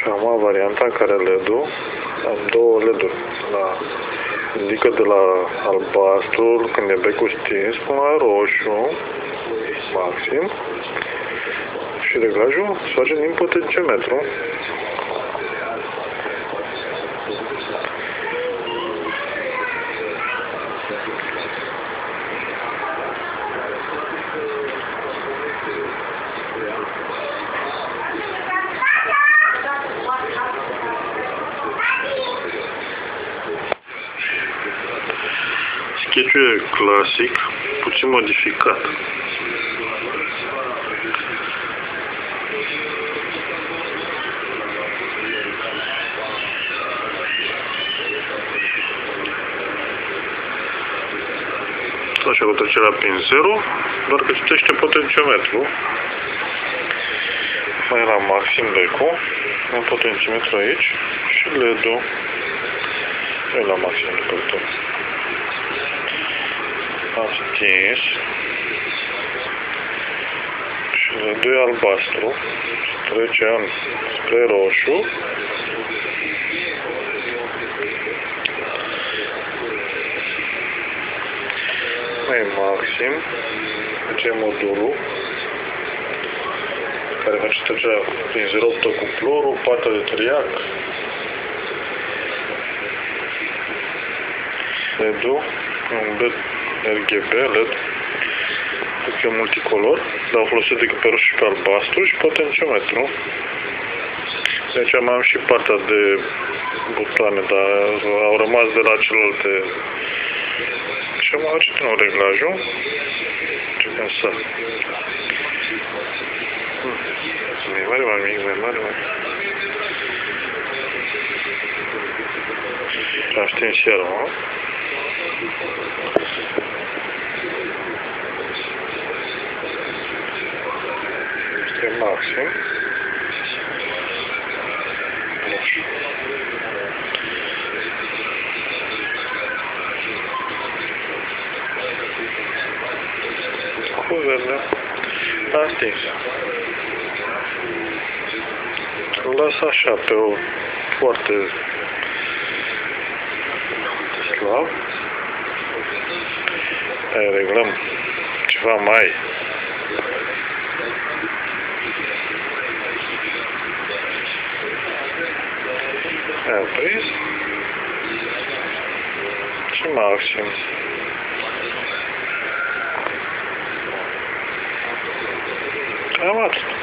Am varianta în care LED-ul, am două LED-uri. Indică de la albastru, când e becul stins, până la roșu, maxim. Și reglajul se face din potențiometru. Sketch-ul e clasic, puțin modificat. Așa cu trecerea prin 0, doar că citește potențiometru. Mai la maxim becul, în potențiometru aici și LED-ul. Mai la maxim după tot. Am stins și LED-ul e albastru, trece spre roșu. Mai maxim, face modulul care face trecerea prin 0 cu clorul, partea de triac. LED-ul, un LED RGB, LED, e multicolor, dar folosesc decât pe roșu și pe albastru și potențiometru. Deci mai am și partea de butoane, dar au rămas de la celelalte. Și am face din nou reglajul. Începem să... Mai mare, mai mic, mai mare, mai... Am stins iar, mă. Este maxim. Roșu. Cu verde. Am stins. Îl las așa pe o foarte slab. Aia reglăm ceva mai aia prins și maxim. Cam atât.